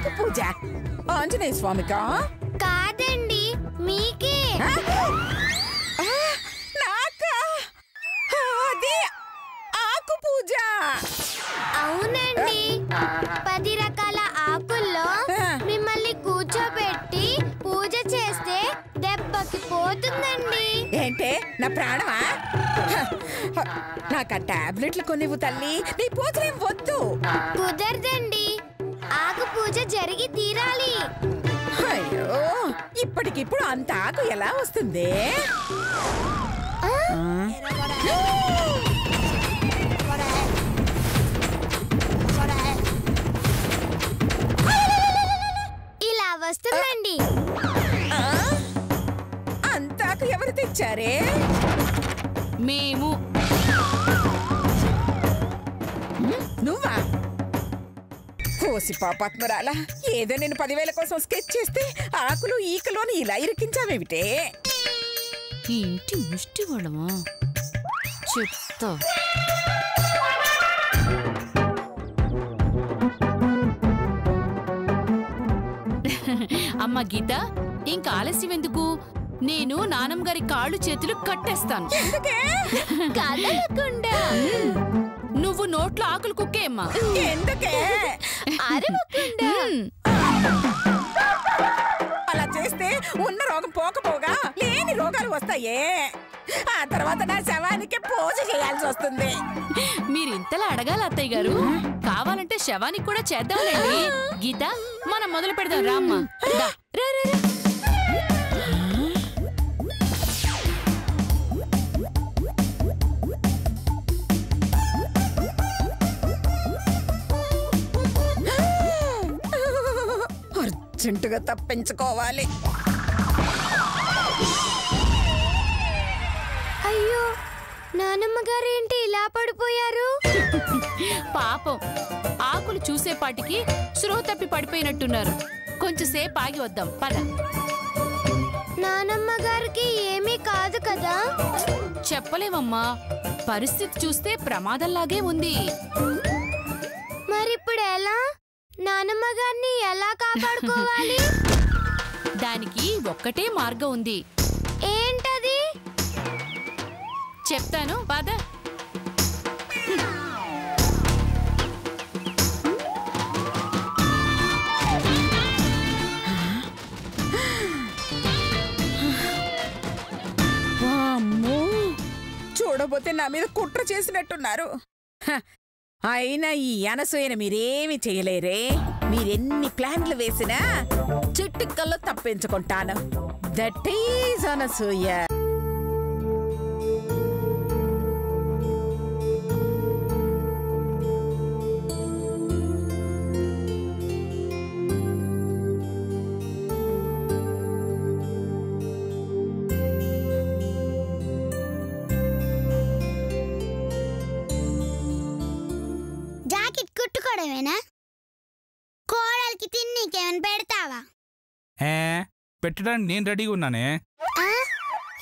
నాకు పూజ ఆంజనేయ స్వామికా? కాదండి, మీకే. నాకా? అది ఆకు పూజ. అవునండి, 10 రకాల ఆకుల్లో మిమ్మల్ని కూర్చోబెట్టి పూజ చేస్తే దెబ్బకి పోతుందండి. ఏంటే నా ప్రాణమా? నాకు ఆ టాబ్లెట్లు కొనివ్వు తల్లి, నీ పూజలేం వద్దు. కుదరదండి, ఆకు పూజ జరిగి తీరాలి. అయ్యో, ఇప్పటికిప్పుడు అంత ఆకు ఎలా వస్తుంది? ఇలా వస్తుందండి. అంతాకు ఎవరు తెచ్చారే? మేము. నువ్వా? కోసి పాపాత్మరాలా, ఏదో నేను 10,000 కోసం స్కెచ్ చేస్తే ఆకులు ఈకలోని ఇలా ఇరికించావేమిటే? ఈ ఇంటి ముష్టి వాళ్ళమా? చెప్తా. అమ్మ గీత, ఇంకా ఆలస్యం ఎందుకు? నేను నానమ్మ గారి కాళ్ళు చేతులు కట్టేస్తాను. కదలకుండా. నువ్వు నోట్లో ఆకులు కుక్కేమ్మా. ఎందుకే? అరవకుండా. అలా చేస్తే ఉన్న రోగం పోకపోగా లేని రోగాలు వస్తాయే. ఆ తర్వాత నా శవానికి పూజ చేయాల్సి వస్తుంది. మీరు ఇంతలా అడగాల అత్తయ్య గారు? కావాలంటే శవానికి కూడా చేద్దాంలేండి. గీత, మనం మొదలు పెడదాం రామ్మా. అర్జెంటుగా తప్పించుకోవాలి. అయ్యో, నానమ్మ గారేంటి ఇలా పడిపోయారు? పాపం, ఆకులు చూసేపాటికి స్పృహ తప్పి పడిపోయినట్టున్నారు. కొంచెంసేపు ఆగి వద్దాం పద. నానమ్మ గారికి ఏమీ కాదు కదా? చెప్పలేమమ్మా, పరిస్థితి చూస్తే ప్రమాదంలాగే ఉంది. మరిప్పుడు ఎలా? నానమ్మ గారిని ఎలా కాపాడుకోవాలి? దానికి ఒక్కటే మార్గం ఉంది. ఏంటది? చెప్తాను పద. చూడబోతే నా మీద కుట్ర చేసినట్టున్నారు. అయినా ఈ అనసూయను మీరేమి చేయలేరే. మీరెన్ని ప్లాన్లు వేసినా చిటికల్లో తప్పించుకుంటాను. That is Anasuya. జాకెట్ కుట్టుకోవడమేనా? కోడలికి తిన్నీకేమైనా పెడతావా? పెట్టడానికి నేను రెడీగా ఉన్నానే.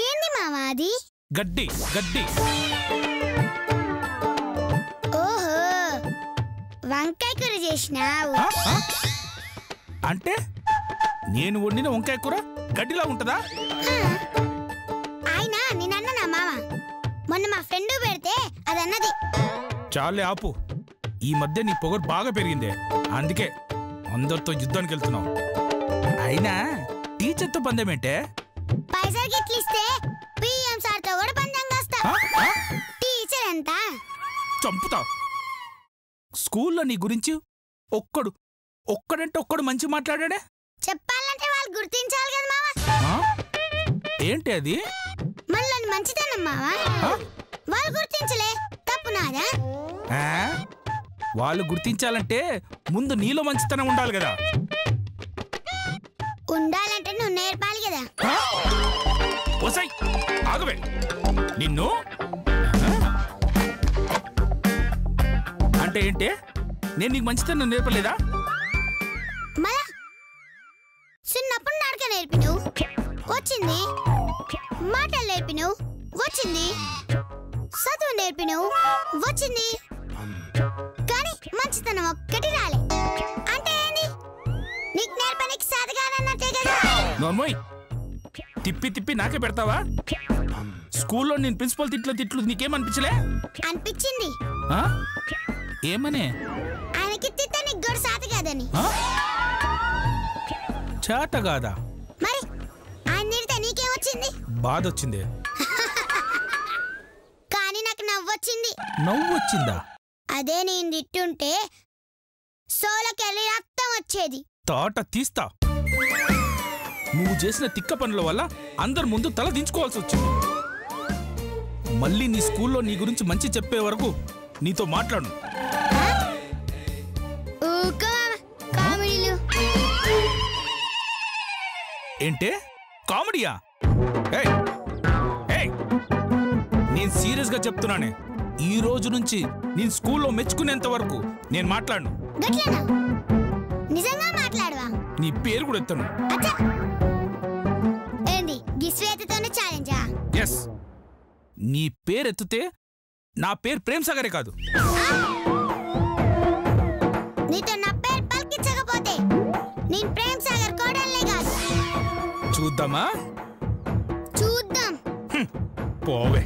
ఏంది మామ అది? గడ్డి గడ్డి. ఓహో, వంకాయ కూర చేసినావు. అంటే నేను వండిన వంకాయ కూర గడ్డిలా ఉంటదా? ఆయన నేనన్నా మామ, మొన్న మా ఫ్రెండ్ పెడితే అదన్నది. చాలే ఆపు. ఈ మధ్య నీ పొగరు బాగా పెరిగిందే, అందుకే అందరితో యుద్ధానికి వెళ్తున్నావు. అయినా టీచర్తో పందెమేంటే? పైసలు గిట్లిస్తే పిఎం సార్తో కూడా పందెం కాస్తా. టీచర్ ఎంత? చంపుతా. స్కూల్లో నీ గురించి ఒక్కడంటే ఒక్కడు మంచి మాట్లాడాడే. చెప్పాలంటే వాళ్ళు గుర్తించాలి కదా మామ. ఏంటి అది? మనలోని మంచితనం మామ. వాళ్ళు గుర్తించలే, తప్పు నాదా? వాళ్ళు గుర్తించాలంటే ముందు నీలో మంచితనం ఉండాలి కదా. ఉండాలంటే నువ్వు నేర్పాలి కదా. ఓసై ఆగవే నిన్ను. అంటే ఏంటే? నేను నీకు మంచితనం నేర్పలేదా? మళ్ళా చిన్నప్పుడు నడక నేర్పి నువ్వు వచ్చింది, మాటలు నేర్పి నువ్వు వచ్చింది, చదువు నేర్పి నువ్వు వచ్చింది, కానీ మంచితనం ఒక్కటి రాలే. అంటే ఏంది? నోర్మోయ్ తిప్పి తిప్పి నాకే పెడతావా? స్కూల్లో నేను ప్రిన్సిపల్ తిట్లు నీకేమనిపించలే? అనిపించింది. ఏమనే? ఆయనకి తిట్ట నీకు గొడవ సాత కాదని. చాట కాదా? మరి ఆయన తిడితే నీకేమొచ్చింది? బాధ వచ్చింది. కానీ నాకు నవ్వొచ్చింది. నవ్వొచ్చిందా? అదే నేను తిట్టుంటే సోలకెళ్ళి రక్తం వచ్చేది. తాట తీస్తా. నువ్వు చేసిన తిక్క పనుల వల్ల అందరి ముందు తల దించుకోవాల్సి వచ్చింది. మళ్ళీ నీ స్కూల్లో నీ గురించి మంచి చెప్పే వరకు నీతో మాట్లాడు. ఏంటే కామెడీయా? నేను సీరియస్ గా చెప్తున్నానే, ఈ రోజు నుంచి నేను స్కూల్లో మెచ్చుకునేంత వరకు నేను మాట్లాడను. నిజంగా మాట్లాడవా? నీ పేరు కూడా ఎత్తను. ఏంది గిస్వేతతోనే ఛాలెంజా? ఎస్, నీ పేరు ఎత్తితే నా పేరు ప్రేమ్ సాగరే కాదు. నీతో నా పేరు పలికించకపోతే నేను ప్రేమ్ సాగర్ కోడల్నే కాదు. చూద్దామా? చూద్దాం. పోవే.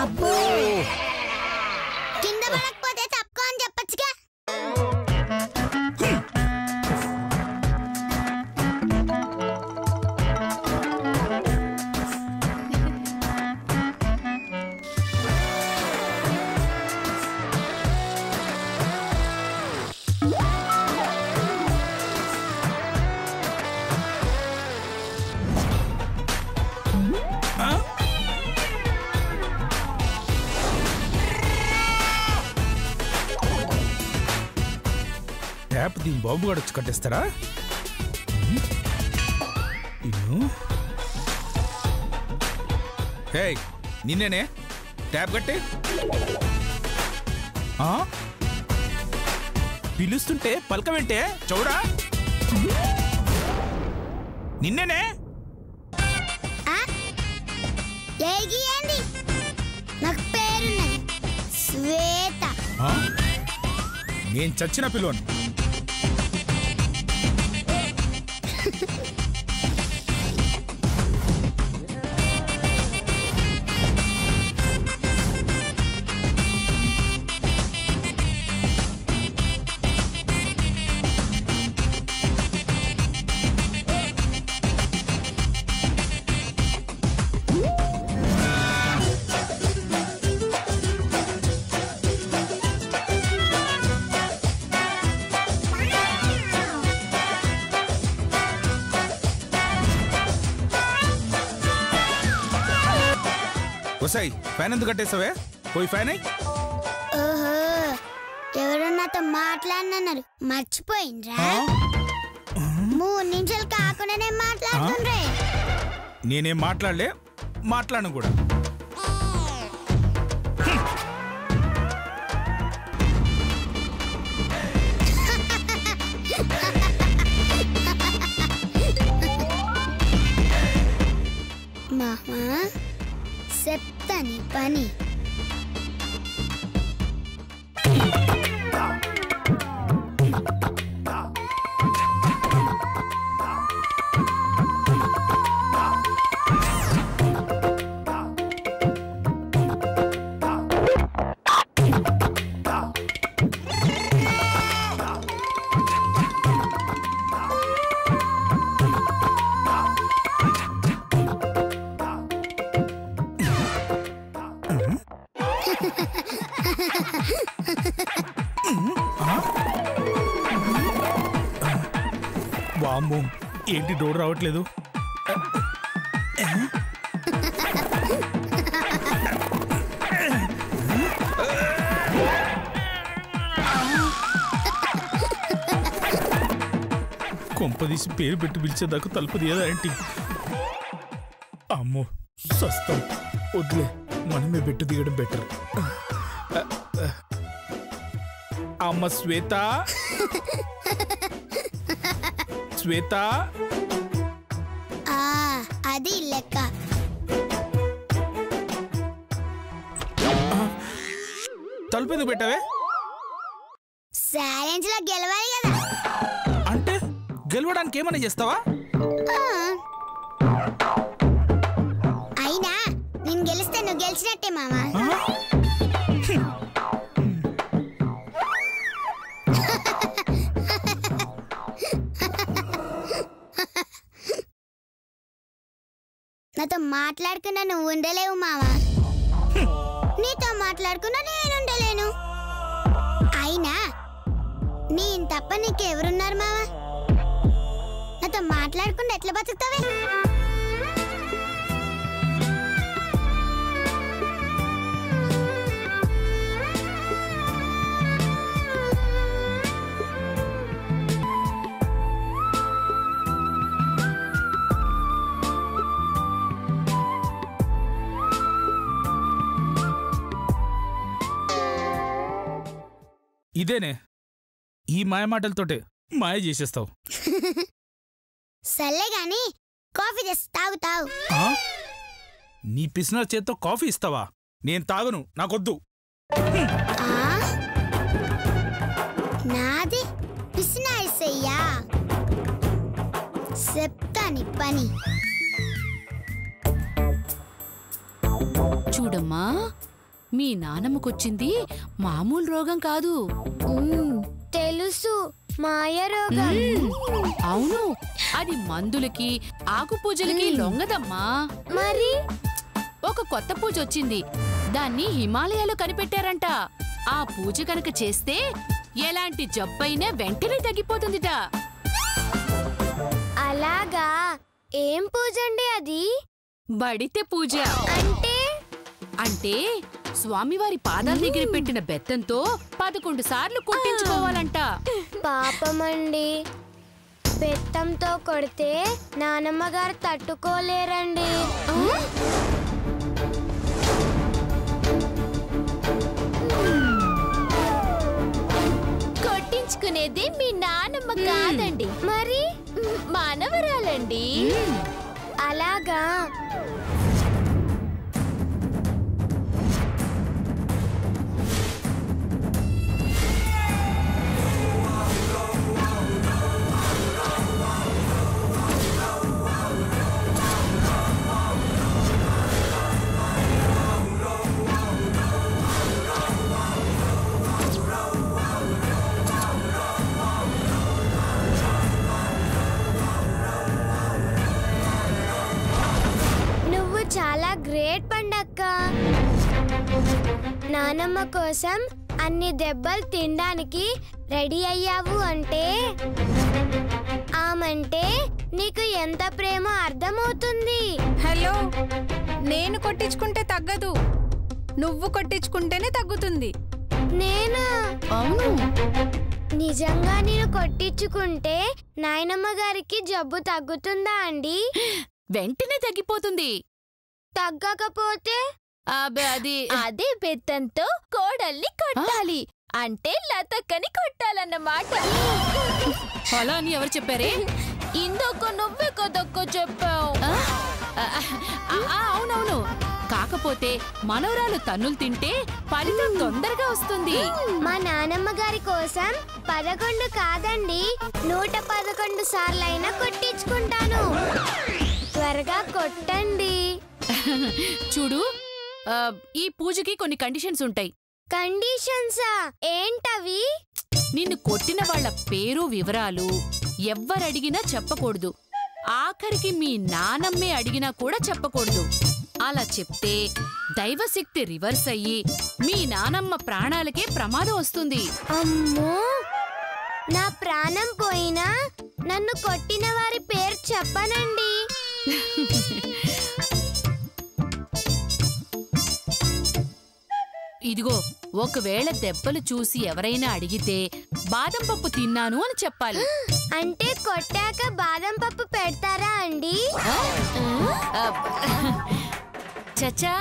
అబ్బో, కింద పడకపోతే తప్పుకో అని చెప్పొచ్చుగా. ట్యాప్ దీని బాబు కూడా వచ్చి కట్టేస్తారా? హే, నిన్నేనే ట్యాప్ కట్టి. పిలుస్తుంటే పలకవేంటే చౌడా? నిన్నేనే. నాకు పేరున్నది శ్వేత. నేను చచ్చిన పిల్లోని. ఒసై, ఫ్యాన్ ఎందుకు కట్టేసావే? పోయి ఫ్యాన్ అయ్యి. ఓహో, ఎవరో నాతో మాట్లాడినన్నారు, మర్చిపోయిండ్రా? 3 నిమిషాలు కాకుండానే మాట్లాడుతుండ్రే. నేనేం మాట్లాడలే, మాట్లాడను కూడా. మామా చెప్తాని పని. అమ్మో ఏంటి డోర్ రావట్లేదు? కొంపదీసి పేరు పెట్టి పిలిచేదాకా తలుపు తీయదా ఏంటి? అమ్మో సస్తం, వద్దులే, మనమే బెట్టు దిగడం బెటర్. అమ్మ శ్వేత, శ్వేత, అది లెక్క. తలుపు ఎందుకు పెట్టావే? ఛాలెంజ్ లో గెలవాలి కదా. అంటే గెలవడానికి ఏమైనా చేస్తావా? అయినా నేను గెలిస్తే నువ్వు గెలిచినట్టే మామా. నాతో మాట్లాడుకున్నా నువ్వు ఉండలేవు మామా, నీతో మాట్లాడుకున్నా నేను ఉండలేను. అయినా నేను తప్ప నీకెవరున్నారు మామా? నాతో మాట్లాడకుండా ఎట్లా బతుకుతావే? ఇదేనే, ఈ మాయ మాటలతోటే మాయ చేసేస్తావు. సర్లే గాని కాఫీ చేసి తాగుతావు. నీ పిసినర్ చేత్తో కాఫీ ఇస్తావా? నేను తాగను, నాకొద్దు. నాది పిసినాయిసయ్యా, చెప్తాని పని. చూడమ్మా, మీ నానమ్మకొచ్చింది మామూలు రోగం కాదు. తెలుసు, మాయ రోగం. అవును, అది మందులకి ఆకు పూజలకి లొంగదమ్మా. మరి ఒక కొత్త పూజ వచ్చింది, దాన్ని హిమాలయాలో కనిపెట్టారంట. ఆ పూజ కనుక చేస్తే ఎలాంటి జబ్బైనా వెంటనే తగ్గిపోతుందిట. అలాగా? ఏం పూజ అండి అది? బడితే పూజ. అంటే స్వామివారి పాదాల దగ్గర పెట్టిన బెత్తంతో 11 సార్లు కొట్టించుకోవాలంట. పాపమండి, బెత్తంతో కొడితే నానమ్మ గారు తట్టుకోలేరండి. కొట్టించుకునేది మీ నానమ్మ కాదండి, మరి మనవరాలండి. అలాగా? చాలా గ్రేట్ పండక్క. నానమ్మ కోసం అన్ని దెబ్బలు తినడానికి రెడీ అయ్యావు అంటే ఆమంటే నీకు ఎంత ప్రేమ అర్థమవుతుంది. హలో, నేను కొట్టించుకుంటే తగ్గదు, నువ్వు కొట్టించుకుంటేనే తగ్గుతుంది. నేనా? అవును. నిజంగా నేను కొట్టించుకుంటే నాయనమ్మ గారికి జబ్బు తగ్గుతుందా అండి? వెంటనే తగ్గిపోతుంది. తగ్గకపోతే? అదే బెత్తంతో కోడల్ని కొట్టాలి, అంటే లతక్కని కొట్టాలన్నమాట. అలా అని ఎవరు చెప్పారే? ఇందొక్క నువ్వే కొదొక్క చెప్పావు. అవునవును, కాకపోతే మనవరాలు తన్నులు తింటే ఫలితం తొందరగా వస్తుంది. మా నానమ్మ గారి కోసం 11 కాదండి, 111 సార్లైనా కొట్టించుకుంటాను. త్వరగా కొట్టండి. చూడు, ఈ పూజకి కొన్ని కండిషన్స్ ఉంటాయి. కండిషన్సా? ఏంటవి? నిన్ను కొట్టిన వాళ్ళ పేరు వివరాలు ఎవ్వరడిగినా చెప్పకూడదు. ఆఖరికి మీ నానమ్మే అడిగినా కూడా చెప్పకూడదు. అలా చెప్తే దైవశక్తి రివర్స్ అయ్యి మీ నానమ్మ ప్రాణాలకే ప్రమాదం వస్తుంది. అమ్మో, నా ప్రాణం పోయినా నన్ను కొట్టిన వారి పేరు చెప్పనండి. ఇదిగో ఒకవేళ దెబ్బలు చూసి ఎవరైనా అడిగితే బాదం పప్పు తిన్నాను అని చెప్పాలి. అంటే కొట్టాక బాదం పప్పు పెడతారా అండి? చచ్చా,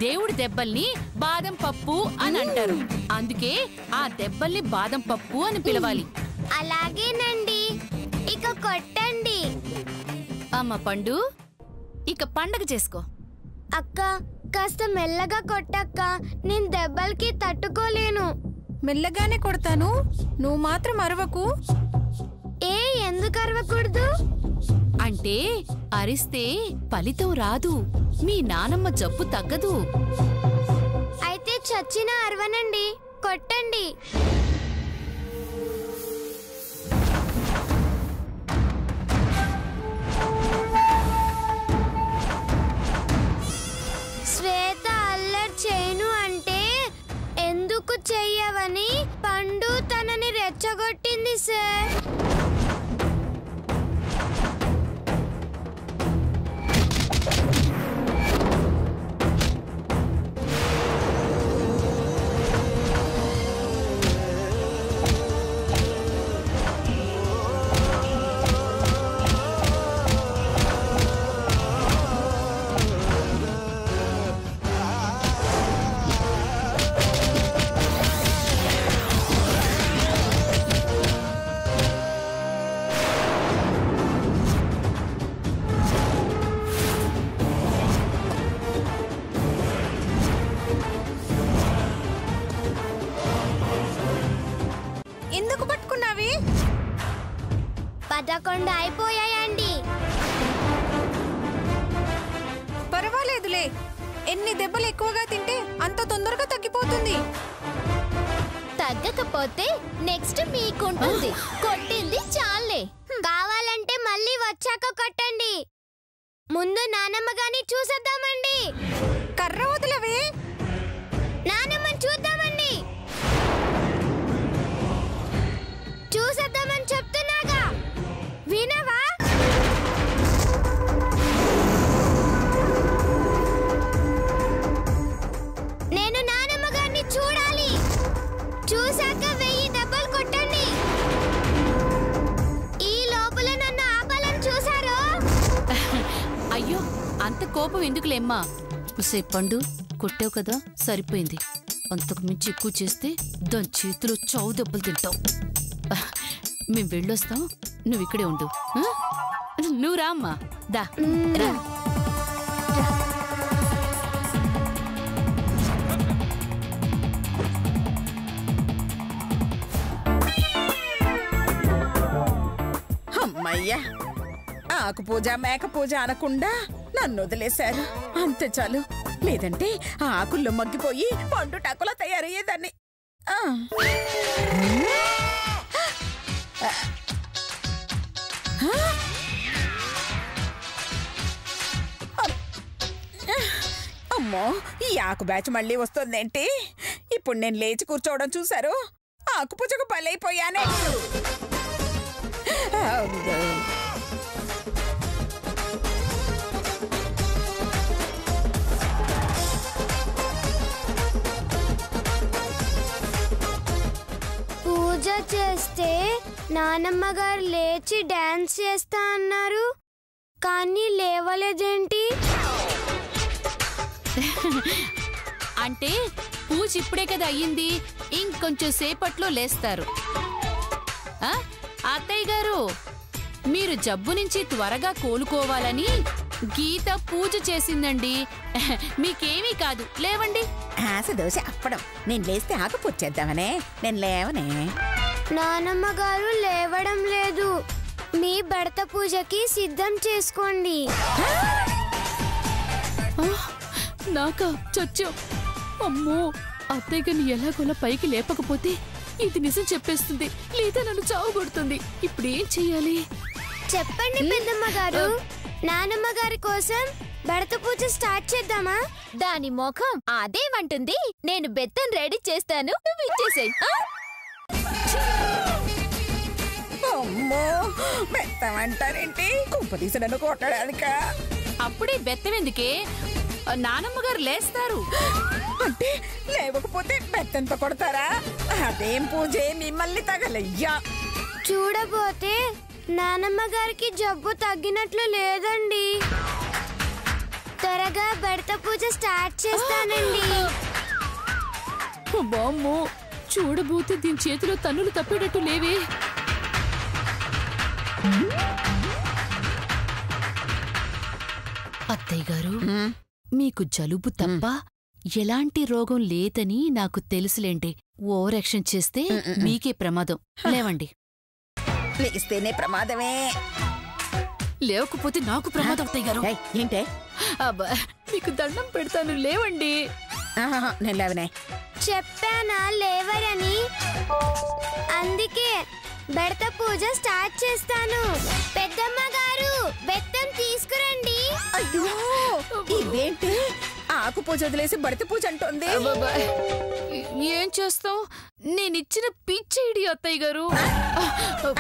దేవుడి దెబ్బల్ని బాదం పప్పు అని అంటారు. అందుకే ఆ దెబ్బల్ని బాదం పప్పు అని పిలవాలి. అలాగేనండి, ఇక కొట్టండి. అమ్మ పండు, ఇక పండగ చేసుకో. అక్క కాస్త మెల్లగా కొట్టక్క, నేను దెబ్బలకి తట్టుకోలేను. మెల్లగానే కొడతాను, నువ్వు మాత్రం అరవకు. ఎందుకు అరవకూడదు? అంటే అరిస్తే ఫలితం రాదు, మీ నానమ్మ జబ్బు తగ్గదు. అయితే చచ్చినా అరవనండి, కొట్టండి. శ్వేత అల్లరి చేయను అంటే ఎందుకు చెయ్యవని పండు తనని రెచ్చగొట్టింది సార్. ఎందుకు పట్టుకున్నావి? 11 అయిపోయాయండి. పర్వాలేదులే, ఎన్ని దెబ్బలు ఎక్కువగా తింటే అంత తొందరగా తగ్గిపోతుంది. తగ్గకపోతే నెక్స్ట్ మీకుంటుంది. కొట్టింది చాలే. కావాలంటే మళ్ళీ వచ్చాక కొట్టండి. ముందు నానమ్మ గాని చూసేద్దామండి. కర్ర వదిలవే. నానమ్మని చూద్దామండి. చూసేద్దామని చెప్తున్నాగా, వినవా? నేను నానమ్మ గారిని చూడాలి. చూశాక 1000 దెబ్బలు కొట్టండి. ఈ లోపల నన్ను ఆపాలని చూసారో? అయ్యో, అంత కోపం ఎందుకులేమ్మా. పండు, కొట్టావు కదా, సరిపోయింది. అంతకు మించి ఎక్కువ చేస్తే దాని చేతిలో చావు దెబ్బలు తింటావు. మేం వెళ్ళొస్తాం, నువ్వు ఇక్కడే ఉండు. నువ్వు రా అమ్మా, దా రా. అమ్మయ్యా, ఆకు పూజ మేక పూజ అనకుండా నన్ను వదిలేశారు. అంతే చాలు, లేదంటే ఆ ఆకుల్లో మగ్గిపోయి పండు టాకులా తయారయ్యేదాన్ని. అమ్మో, ఈ ఆకు బ్యాచ్ మళ్ళీ వస్తుందేంటి? ఇప్పుడు నేను లేచి కూర్చోవడం చూసారు, ఆకు పూజకు బలైపోయానే. పూజ చేస్తే నానమ్మ గారు లేచి డాన్స్ చేస్తా అన్నారు, కానీ లేవలేదేంటి? అంటే పూజ ఇప్పుడే కదా అయ్యింది, ఇంకొంచెం సేపట్లో లేస్తారు. అత్తయ్య గారు, మీరు జబ్బు నుంచి త్వరగా కోలుకోవాలని గీత పూజ చేసిందండి. మీకేమీ కాదు, లేవండి. ఆశ దోశ అప్పడం, నేను లేస్తే ఆకు పూజ చేద్దామనే. నేను లేవనే. నానమ్మ గారు లేవడం లేదు. మీ భర్త పూజకి సిద్ధం చేసుకోండి. నాకా చచ్చో. అమ్మో, అత్తయ్య గారిని ఎలాగోలా పైకి లేపకపోతే ఇది నిజం చెప్పేస్తుంది, లేదా నన్ను చావగొడుతుంది. ఇప్పుడేం చెయ్యాలి? చెప్పండి పెద్దమ్మ గారు, నానమ్మ గారి కోసం భర్త పూజ స్టార్ట్ చేద్దామా? దాని ముఖం అదేమంటుంది, నేను బెత్తం రెడీ చేస్తాను, నువ్వు ఇచ్చేసేయ్. అమ్మో బెత్తం అంటారేంటి? కుంప తీసి నన్ను కొట్టడానిక? అప్పుడే బెత్తమెందుకే? నానమ్మ గారు లేస్తారు. అంటే లేవకపోతే బెత్తంతో కొడతారా? అదేం పూజే మిమ్మల్ని తగలయ్యా. చూడబోతే నానమ్మ గారికి జబ్బు తగ్గినట్లు లేదండి. త్వరగా బెడత పూజ స్టార్ట్ చేస్తానండి. బామ్మో, చూడబోతే దీని చేతిలో తన్నులు తప్పేటట్టు లేవే. అత్తయ్య గారు, మీకు జలుబు తప్ప ఎలాంటి రోగం లేదని నాకు తెలుసులేండి. ఓవర్ యాక్షన్ చేస్తే మీకే ప్రమాదం. లేవండి. లేస్తేనే ప్రమాదమే. లేవకపోతే నాకు ప్రమాదం. అత్తయ్య గారు ఏంటే? అబ్బా, మీకు దండం పెడతాను, లేవండి. నేను లేవనే. చెప్పానా లేవరని? అందుకే బెడత పూజ స్టార్ట్ చేస్తాను. పెద్దమ్మ గారు బెత్తం తీసుకురండి. అయ్యో ఇదేంటి? ఆకు పూజ వదిలేసి బడత పూజ అంటోంది. అబ్బబ్బా, ఏం చేస్తాం? నేనిచ్చిన పిచ్చేడి అత్తయ్య గారు.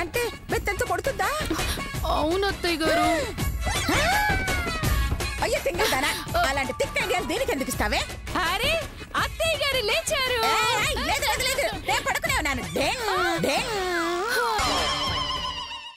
అంటే బెత్తంతో కొడుతుందా? అవును అత్తయ్య గారు. అయ్యో తింగదానా, అలాంటి తిక్క ఐడియాలు దేనికి ఎందుకు ఇస్తావే? అరే అత్తయ్య గారు లేచారు. లేదు లేదు లేదు, నేను పడుకునే ఉన్నాను. డేంగ్ డేంగ్.